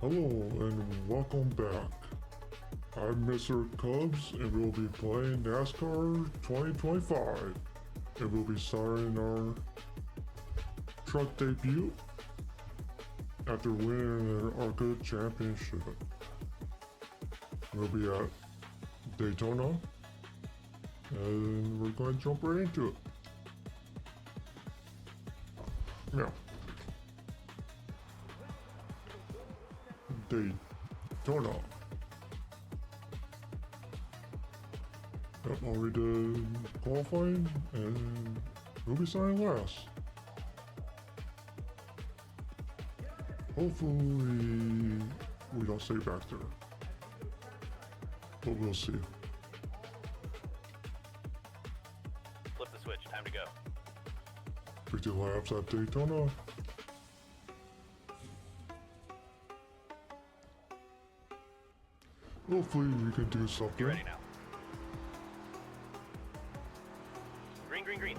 Hello and welcome back. I'm Mr. Cubs and we'll be playing NASCAR 2025 and we'll be starting our truck debut after winning an ARCA championship. We'll be at Daytona and we're going to jump right into it. Now, Daytona. Yep, already did qualifying and we'll be starting last. Hopefully we don't stay back there, but we'll see. Flip the switch, time to go. 50 laps at Daytona. Hopefully we can do something. Get ready now. Green, green, green.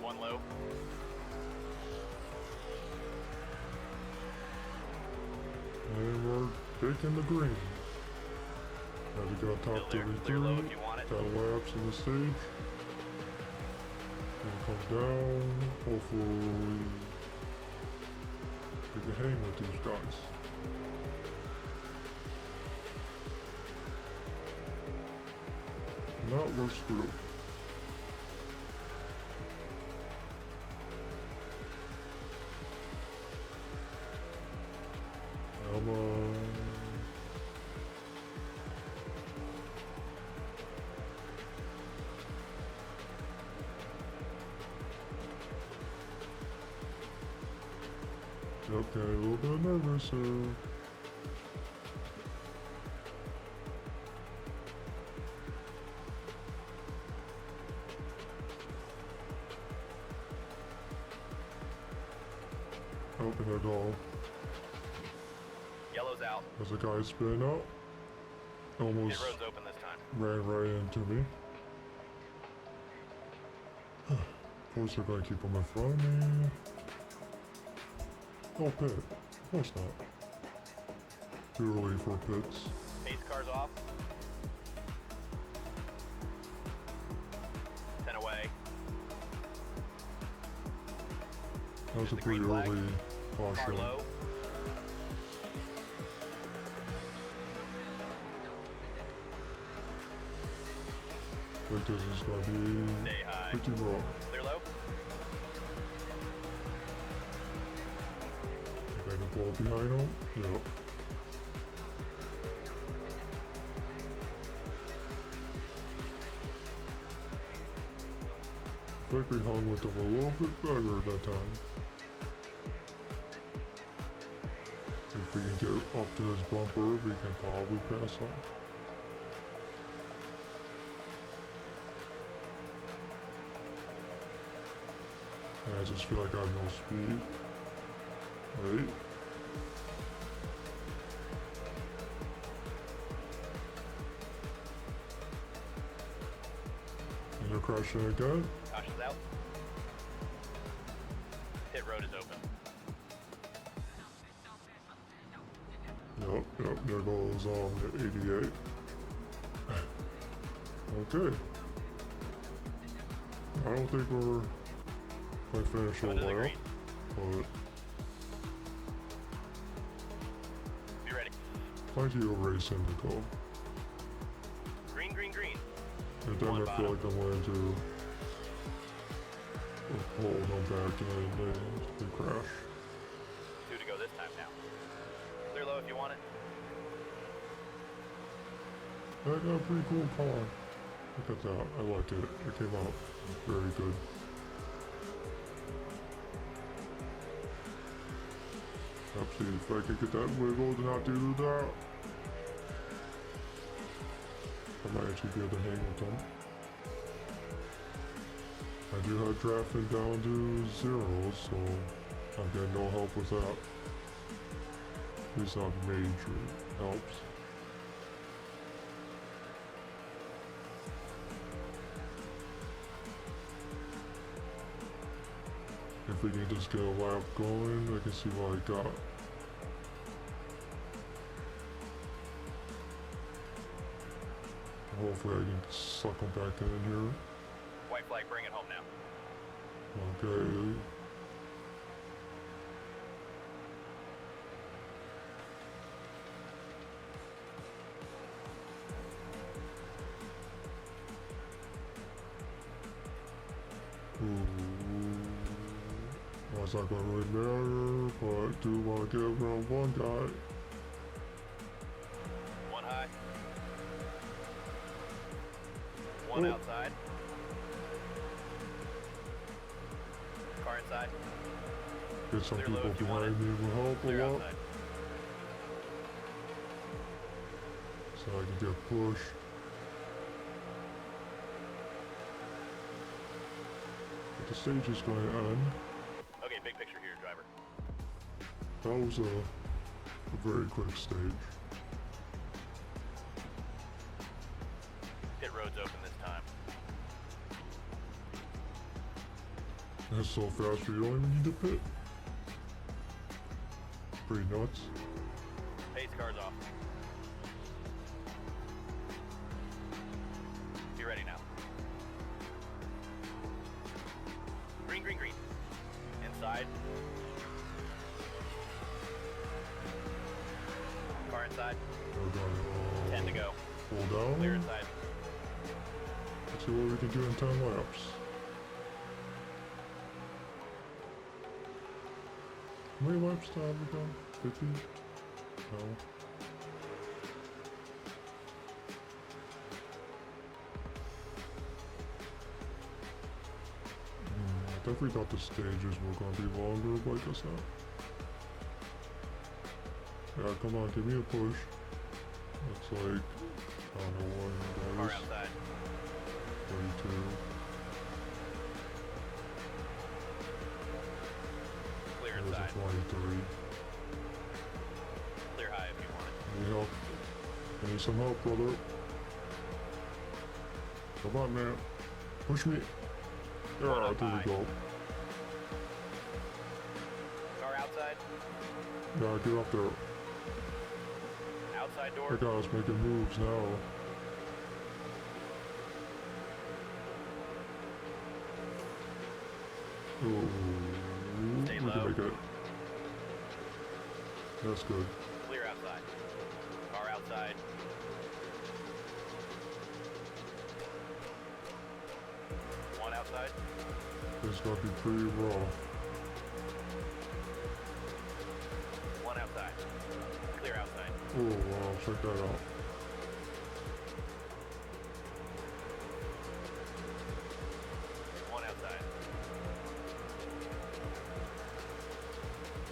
One low. And we're taking the green. Now we got top Still there. 33. Clear low if you want it. Got laps in the stage. Gonna come down. Hopefully we can hang with these guys. Not we're screwed. Come on. Okay, a little bit nervous here. Open it all. Yellow's out. As a guy spin out. Almost Pit road's open this time. ran right into me. Of course they're going to keep him in front of me. Oh, pit. Of course not. Too early for pits. Pace car's off. 10 away. That was a the pretty green flag. early Car caution. low. I think this is going to be Stay high. pretty raw. Clear low. If I can pull behind him, yep. I think we hung with them a little bit better at that time. If we can get up to his bumper, we can probably pass him. And I just feel like I have no speed. Right? And they're crashing again. Caution's out. Pit road is open. Yep, there goes 88. Okay. I don't think we're quite finished Coming to the well, green. but Be ready. plenty of racing to go. Green, green, green. And then I feel like I'm going to hold them back and we crash. 2 to go this time now. Clear low if you want it. I got a pretty cool car. Look at that. I liked it. It came out very good. Let's see if I can get that wiggle to not do that. I might actually be able to hang with them. I do have drafting down to 0, so I'm getting no help with that. At least not major helps. If we can just get a lap going, I can see what I got. Hopefully I can suck them back in here. White flag, bring it home now. Okay. Well, it's not gonna really matter, but I do want to get around one guy. One high. One outside. Car inside. Get some Clear people low if you want behind me will help a Clear lot, outside. so I can get pushed. But the stage is going to end. Okay, big picture here, driver. That was a very quick stage. Pit road's open this time. That's so fast you don't even need to pit. Pretty nuts. Pace car's off. Be ready now. Green, green, green. Inside. Car inside. We're gonna 10 to go. pull down. Clear inside. Let's see what we can do in 10 laps. How many laps have we done? 50? No. I definitely thought the stages were going to be longer like I said. Yeah, come on, give me a push. It's like, I don't know what Car it is. outside. 32. Clear There's a inside. 23. Clear high if you want it. Need help? I need some help, brother. Come on, man. Push me. Yeah, One up there we high. go. Car outside. Yeah, get up there. Outside door. That guy's making moves now. Ooh, Stay we low. can make it. That's good. Clear outside. Car outside. One outside. It's gonna be pretty raw. One outside. Clear outside. Oh, wow, check that out. One outside.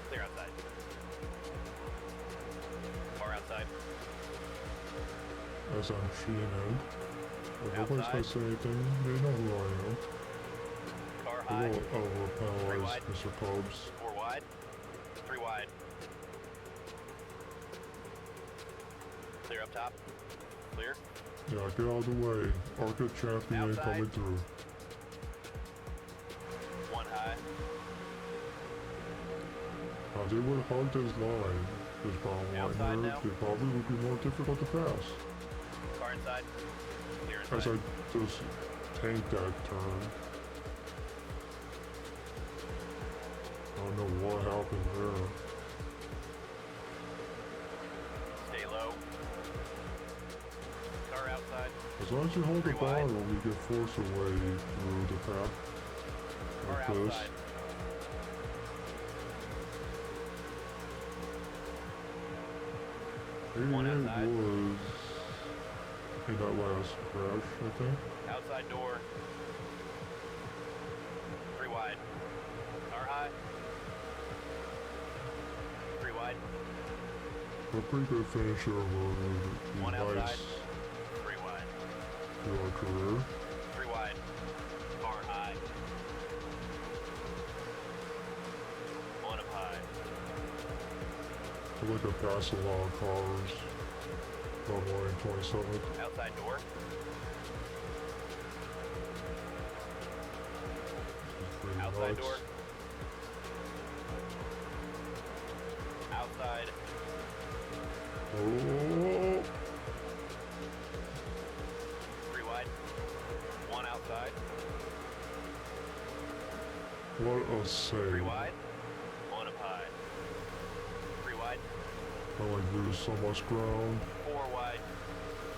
Clear outside. Car outside. As I'm cheating in. If nobody's Outside. gonna say anything, they know who I am. Car We high. won't overpenalize wide. Mr. Cubs. 4 wide. 3 wide. Clear up top. Clear. Yeah, get out of the way. Arca champion Outside. coming through. One high. Now they would hug this line, this brown line Outside here, now. they probably would be more difficult to pass. Car inside. Clear As inside. I just tanked that turn. I don't know what happened there. Stay low. Car outside. As long as you hold the 3 wide. bottom, you get forced away through the path. Car Like this. outside. One 88 outside. was in that last crash, I think. Outside door. 3 wide. Car high. 3 wide. A pretty good finisher would One be outside. nice 3 wide. to our career. 3 wide. Car high. 1 up high. I feel like I pass a lot of cars. About 127. Outside door. Pretty Outside nuts. door. Outside. Oh! What a save. 3 wide. 1 up high. 3 wide. I like lose so much ground. 4 wide.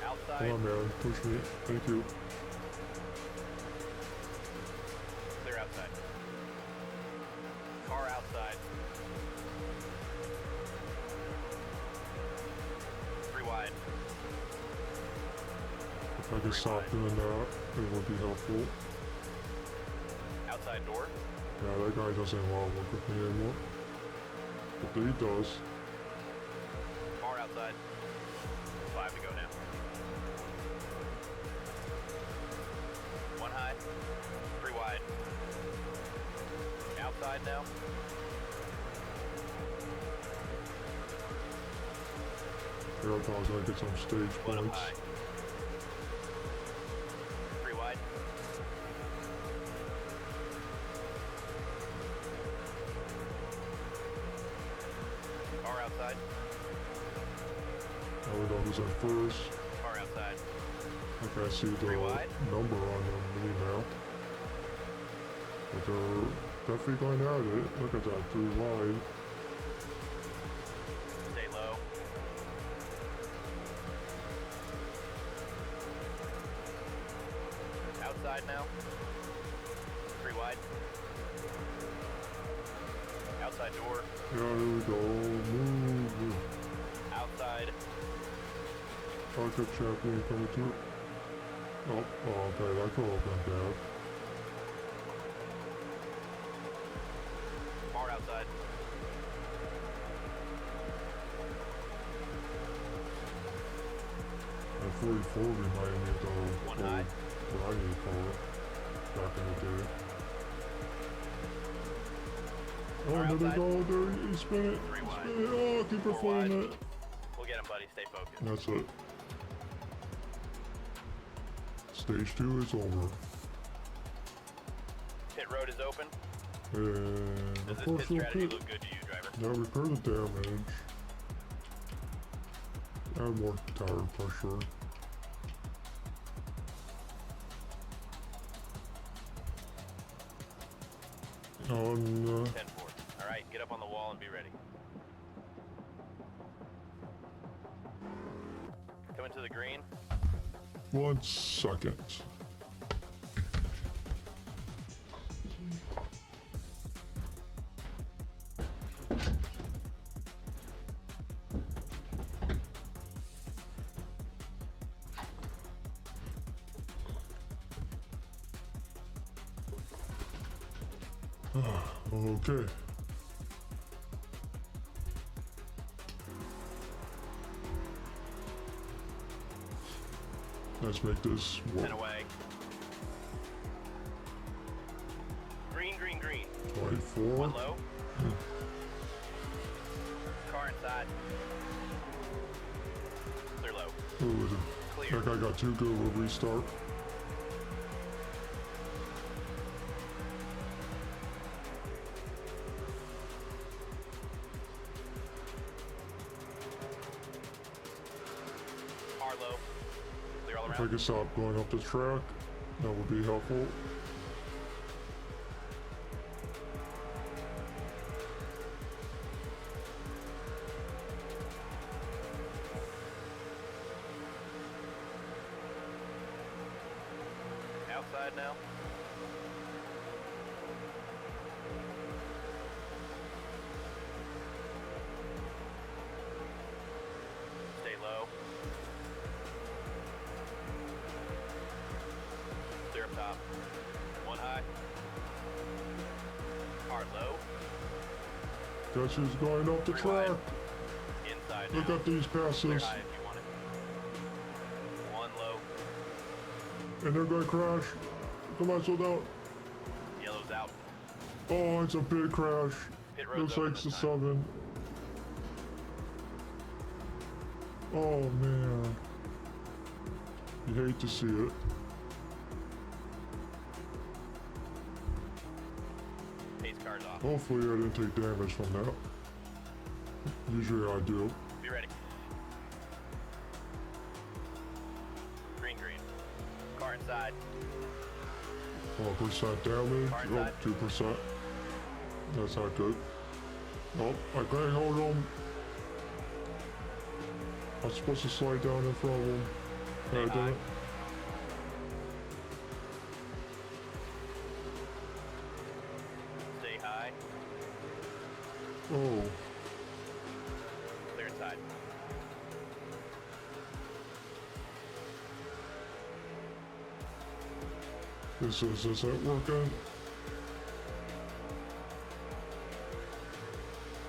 Outside. Come on, man. Push me. Thank you. Clear outside. Car outside. 3 wide. If I could stop doing that, it would be helpful. Outside door. Yeah, that guy doesn't want to work with me anymore. But he does. Car outside. 5 to go now. 1 high. 3 wide. Outside now. Here I thought I was going to get some stage 1 up points. high. 3 wide. Car outside. Now we know who's in first. Car outside. Okay, I see the 3 wide. number on the mini map. But they're definitely going at it. Look at that, 3 wide. Stay low. Outside now. 3 wide. Outside door. Yeah, here we go. Move. Outside. Pocket champion coming through. Oh, okay, that could have been bad. Car outside. That 44 reminded me of the One old high. Riding car back in the day. Oh, Car there we outside. go. There, you spin it. 3 wide. Spin it. Oh, keep her 4 foot in wide. it. We'll get him, buddy. Stay focused. That's it. Stage 2 is over. Pit road is open. And Does of this course pit we'll strategy pit. look good to you, driver? Now repair the damage. Add more tire pressure. On 10-4. All right, get up on the wall and be ready. Coming to the green. 1 second. Okay. Let's make this work. 10 away. Green, green, green. 24. 1 low. Car inside. Clear low. Ooh, Clear. that guy got too good. We'll restart. Car low. Clear all If I around. could stop going up the track, that would be helpful. Outside now. Stay low. Clear up top. 1 high. Car low. Guess who's going up the 3 track? wide. Inside Look now. at these Clear passes. high if you want it. 1 low. And they're gonna crash. Come on, slow down. Yellow's out. Oh, it's a big crash. Pit road's Looks open like it's a this time. 7. Oh man. You hate to see it. Pace car's off. Hopefully I didn't take damage from that. Usually I do. Be ready. Green, green. Car inside. 1% damage. Car Oh, inside. 2%. That's not good. Nope, I can't hold him. I'm supposed to slide down in front of him. Stay I high. didn't. Stay high. Oh, Clear inside. this isn't working.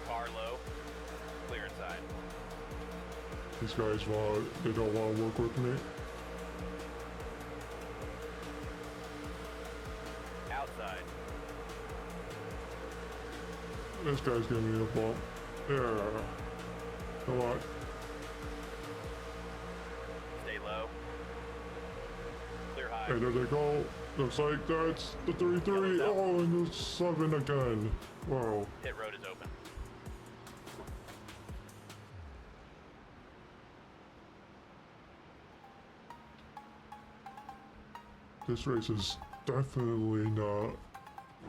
Car low. Clear inside. These guys they don't want to work with me. Outside. This guy's giving me a bump. Yeah. Come on. Stay low. Clear high. Hey, there they go. Looks like that's the 33. Oh, and the 7 again. Wow. Pit road is open. This race is definitely not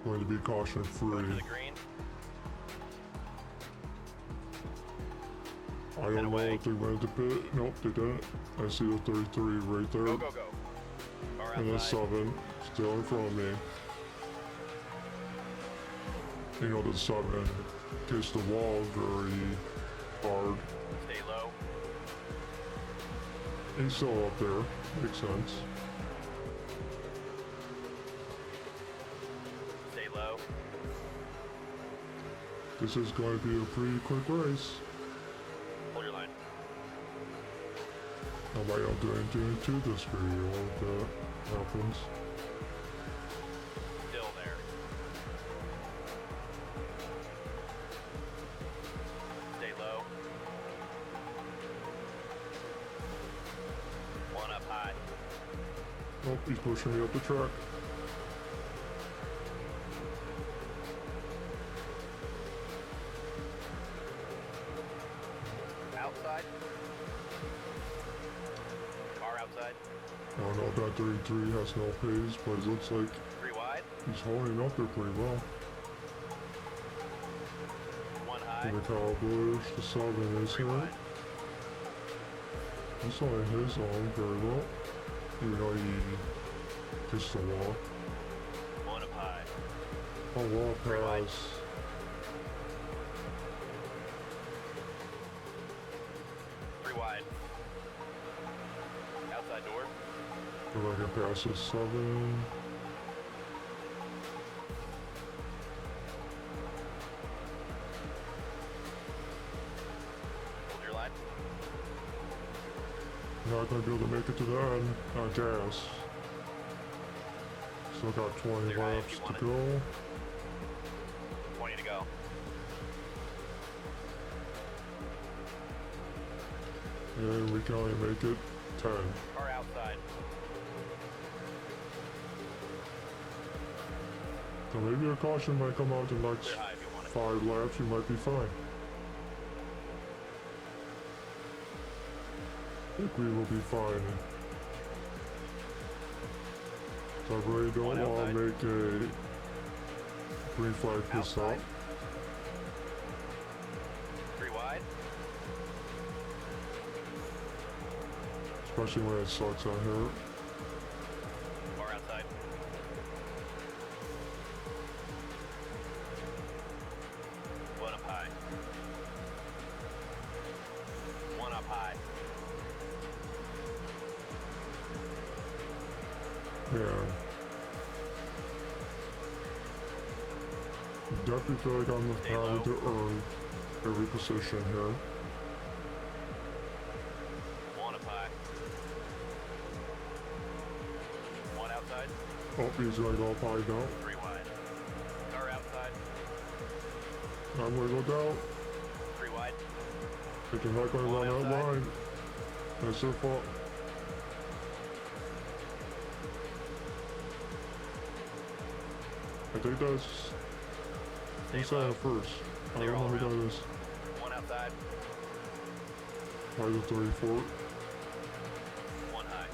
going to be caution Go to free. the green. I don't know away. if they went to pit. Nope, they didn't. I see the 33 right there. Go, go, go. Car And the outside. 7 still in front of me. You know, the 7 kissed the wall very hard. Stay low. He's still up there. Makes sense. Stay low. This is going to be a pretty quick race. Hold your line. I might not do anything to this video if that happens. Still there. Stay low. One up high. Oh, he's pushing me up the track. Outside. Car outside. I don't know if that 33 has no pace, but it looks like 3 wide. he's holding up there pretty well. 1 high. And the Cowboys, the 7 is 3 here. wide. He's holding his own very well. Even though he kissed the wall. 1 up high. Oh, wall wide. pass. 3 wide. Outside door. If I can pass the 7. Hold your line. Not gonna be able to make it to the end. Gas. Still got 20 Clear high if laps you to want it. go. 20 to go. And we can only make it 10. Car outside. So maybe a caution might come out in the next Clear high if you want it. 5 laps. We might be fine. I think we will be fine. So I really don't One want outside. to make a green flag pit stop. Outside. 3 wide. Especially when it sucks out here. Car outside. One up high. 1 up high. Yeah. Definitely feel like I'm Stay having low. to earn every position here. 1 up high. 1 outside. Oh, he's gonna go up high now. 3 wide. Car outside. I'm gonna go down. 3 wide. If they're not gonna One run that outside. line, that's their fault. I think that's Stay who's low. that first. I Clear don't know all who that around. is. 1 outside. Probably the 34. 1 high.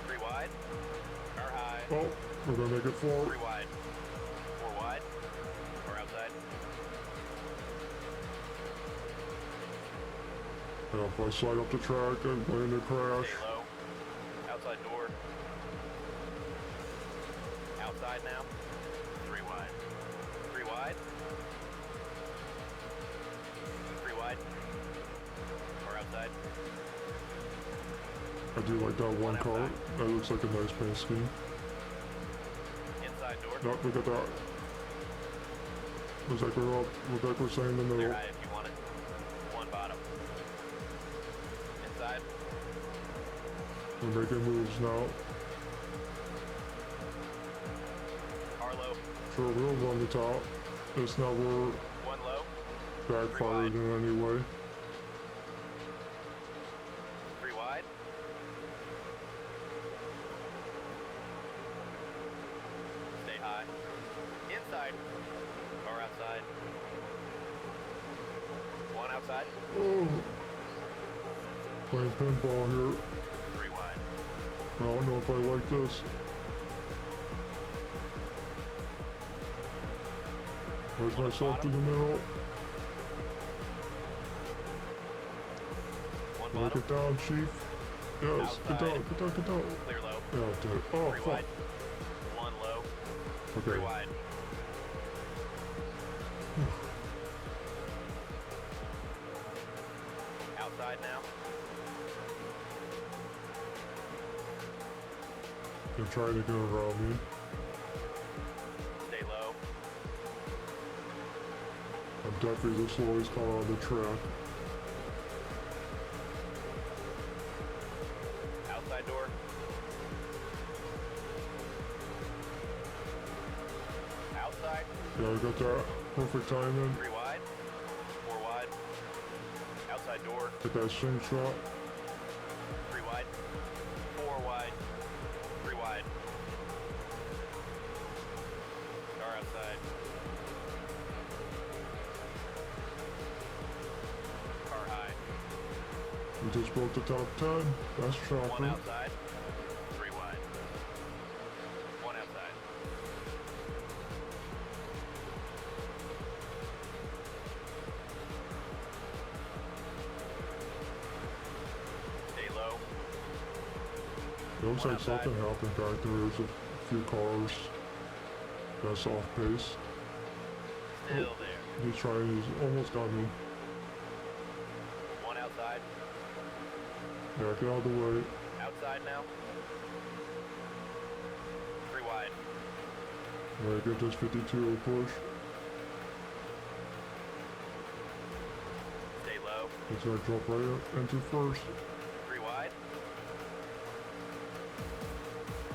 3 wide. Car high. Oh, we're gonna make it 4. 3 wide. And if I slide up the track, I'm going to crash. Stay low. Outside door. Outside now. 3 wide. 3 wide. 3 wide. Or outside. I do like that one car. That looks like a nice paint scheme. Inside door. No, look at that. Looks like we're up. Looks like we're saying in the Clear middle. high if you want it. 1 bottom. Inside. We're making moves now. Harlow. Sure, we'll run the top. It's not we're 1 low. backfired in any way. 3 wide. Stay high. Inside. Or outside. 1 outside. Oh. Playing pinball here. 3 wide. I don't know if I like this. Where's myself to the middle? 1 Break bottom. it down, Chief. Yes, get down, get down, get down. Clear low. Yeah, I did. Oh, 3 fuck. wide. 1 low. 3 Okay. wide. Outside now. They're trying to get around me. Stay low. I'm definitely the slowest car on the track. Outside door. Outside. Yeah, I got that perfect timing. 3 wide. 4 wide. Outside door. Get that same shot. 3 wide. 4 wide. 3 wide. Car outside. Car high. We just broke the top 10. That's 1 chocolate. outside. 3 wide. 1 outside. Stay low. It looks One like outside. something happened back there. There's a few cars that's off pace. Still there. He's trying, he's almost got me. 1 outside. Yeah, get out of the way. Outside now. 3 wide. Alright, get this 52 push. Stay low. He's gonna drop right into first. 3 wide.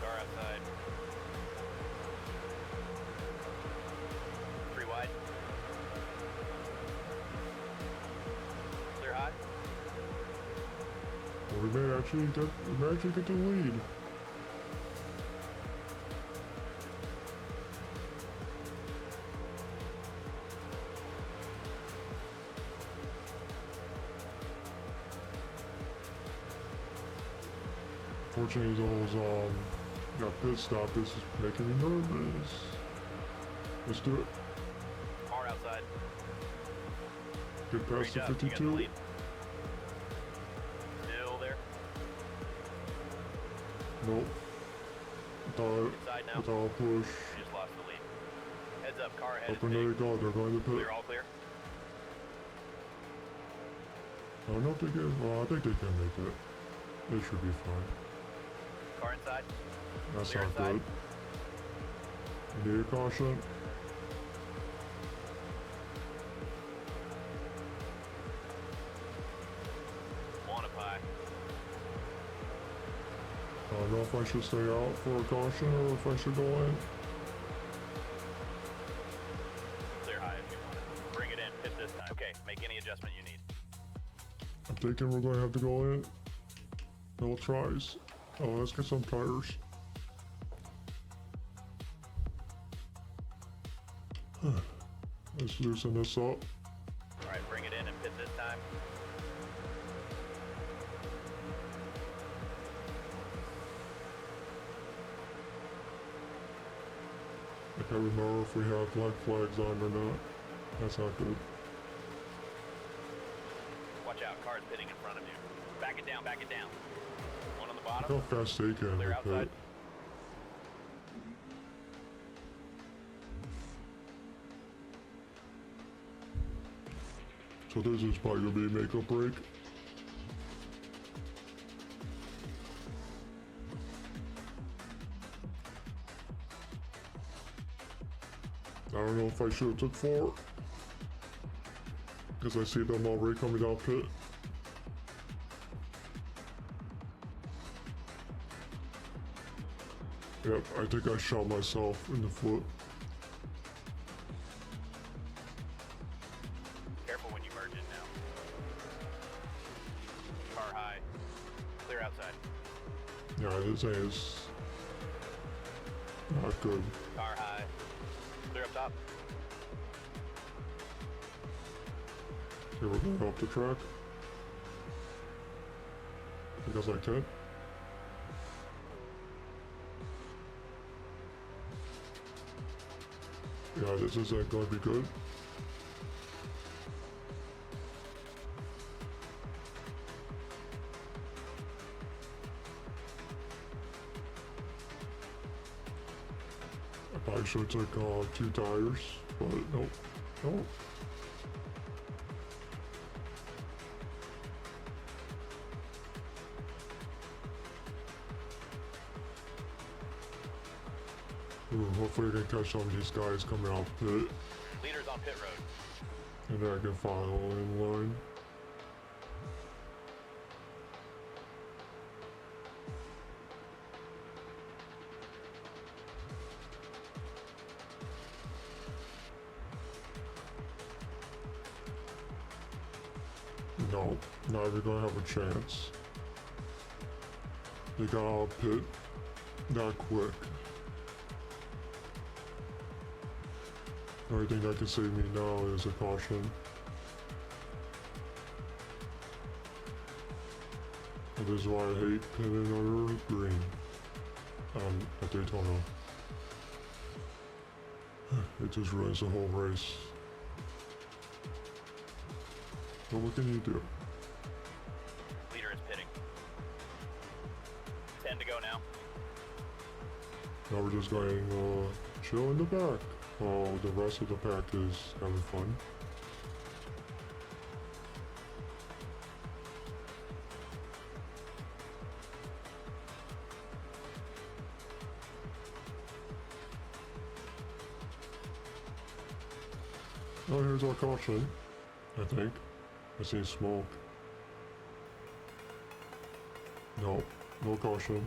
Car outside. 3 wide. Clear high. Well, we may actually get the lead. Fortunately, those that pit stop is making me nervous. Let's do it. Car outside. Get Great past the job. You got the 52. lead. Still there. Nope. Without, Inside now. without a push. You just lost the lead. Heads up. Car ahead. Up and there they go. They're going to pit. Clear. All clear. I don't know if they can. Well, I think they can make it. They should be fine. Car inside. That's Clear not inside. good. You need a caution. One up high. I don't know if I should stay out for a caution or if I should go in. Clear high if you want it. Bring it in. Hit this time. Okay. Make any adjustment you need. I'm thinking we're going to have to go in. No tries. Oh, let's get some tires. Let's loosen this up. All right. Bring it in and pit this time. I can't remember if we have black flags on or not. That's not good. Watch out, car's pitting in front of you. Back it down, back it down. One on the Look bottom. how fast they can Clear in the outside. pit. So this is probably gonna be a make or break. I don't know if I should have took 4. Because I see them already coming down pit. Yep, I think I shot myself in the foot. Careful when you merge in now. Car high. Clear outside. Yeah, this is not good. Car high. Clear up top. Okay, we're going up the track. Because I can. Yeah, this isn't going to be good. I probably should have took 2 tires, but nope. Nope. Ooh, hopefully I can catch some of these guys coming out pit, Leaders on pit road. and then I can follow in line. No, not even gonna have a chance. They got out of pit that quick. The only thing that can save me now is a caution. And this is why I hate pinning under green at Daytona. It just ruins the whole race. But what can you do? Leader is pitting. 10 to go now. Now we're just going to chill in the back while the rest of the pack is having fun. Oh, here's our caution, I think. I see smoke. No, no caution.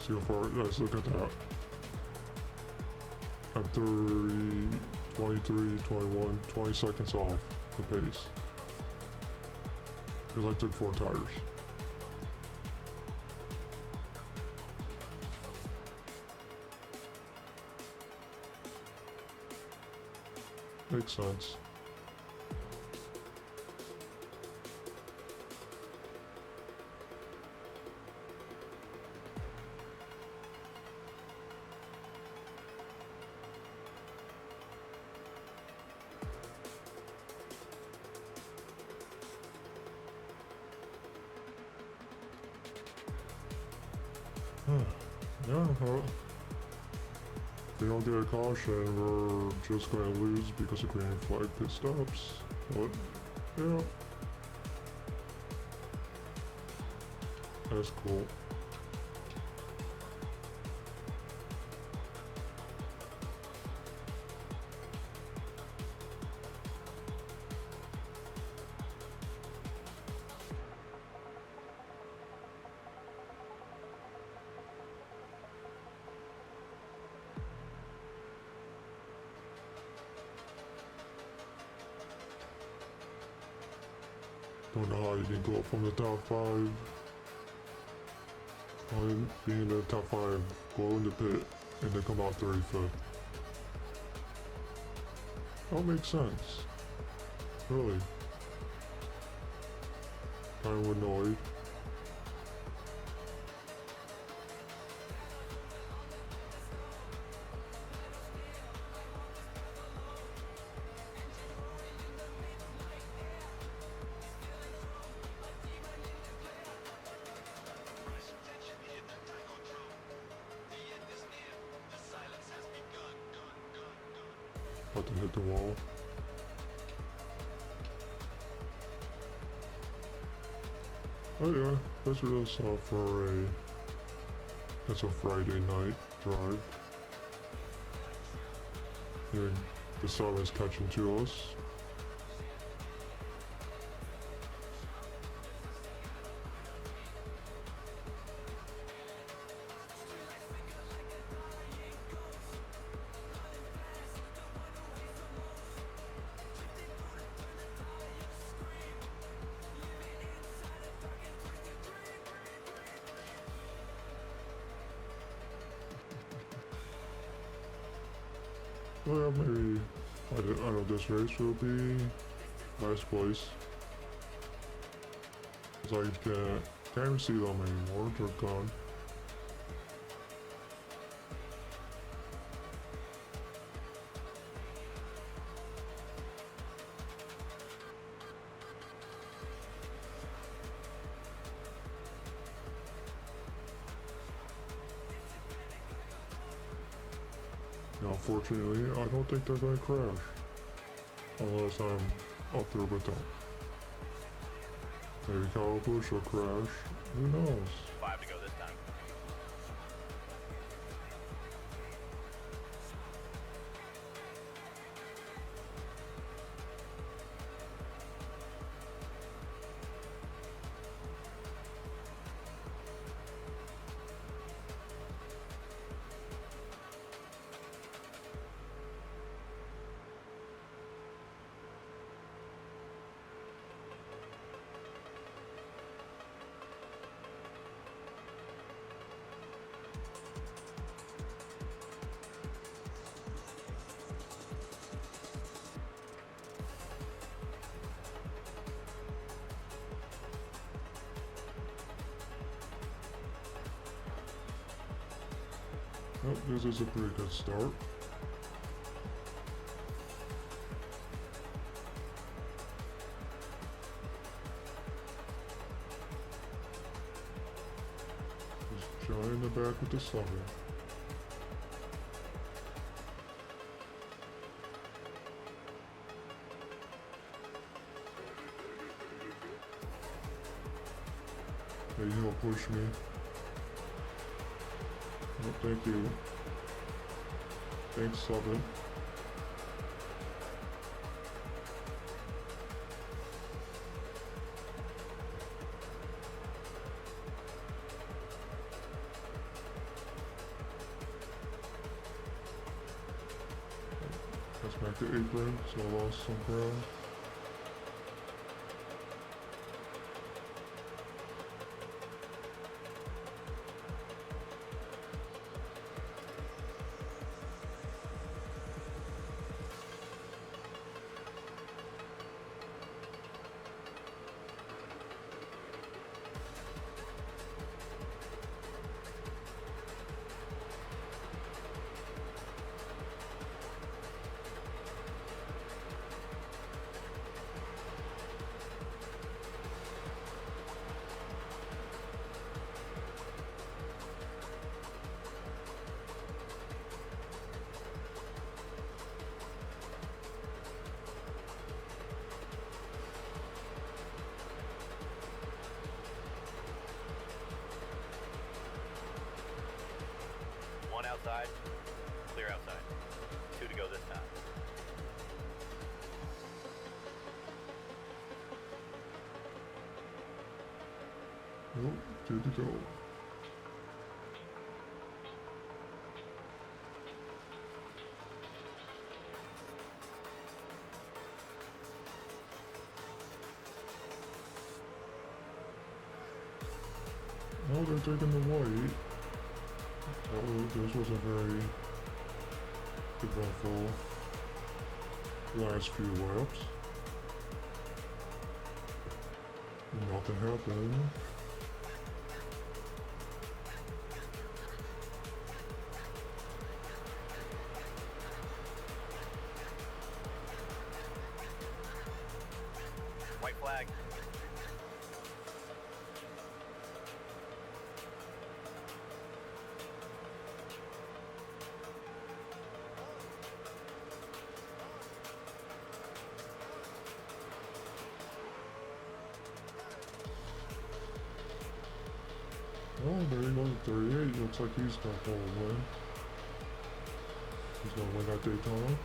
See how far, let's look at that. I'm 30, 23, 21, 20 seconds off the pace. Because I took 4 tires. Makes sense. Yeah, well, if we don't get a caution, we're just going to lose because of green flag pit stops. But, yeah. That's cool. Don't know how you can go up from the top 5. Being in the top 5, go in the pit, and then come out 35th. That makes sense. Really. Kind of annoyed. About to hit the wall. Oh yeah, that's what I saw for it's a Friday night drive. Hearing the sun is catching to us. Well, maybe I know this race will be last place. Cause I can't even see them anymore. They're gone. Now, unfortunately, I don't think they're going to crash. Unless I'm up there with them. Maybe Kyle Busch will crash. Who knows? 5 to go this time. Oh, this is a pretty good start. Just Johnny in the back with the slugger. Hey, he'll push me. Oh, thank you. Thanks, Slugger. Let's make the apron, so I lost some ground. One outside, clear outside. 2 to go this time. Oh, good to go. Oh, they're taking the white. Oh, this was a very good run full. last few laps. Nothing happened. White flag. Oh, there you go, 38. Looks like he's gonna pull a win. He's gonna win that Daytona.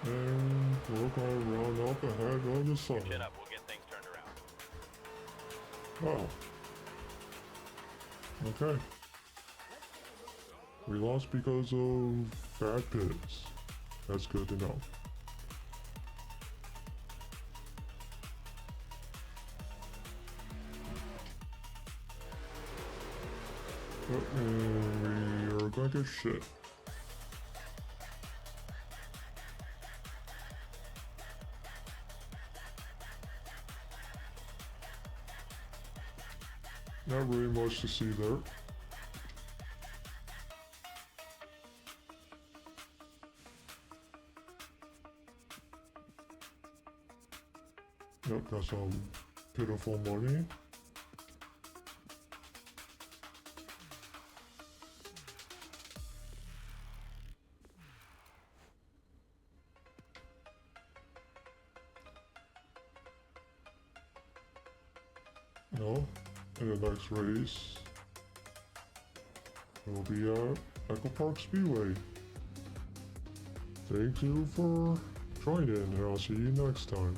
And we're gonna round up ahead of the sun. Chin up. We'll get things turned around. Oh. Okay. We lost because of bad pits. That's good to know. And we are gonna get shit. Not really much to see there. Yep, got some pitiful money. No, in the next race, we'll be at Echo Park Speedway. Thank you for joining, and I'll see you next time.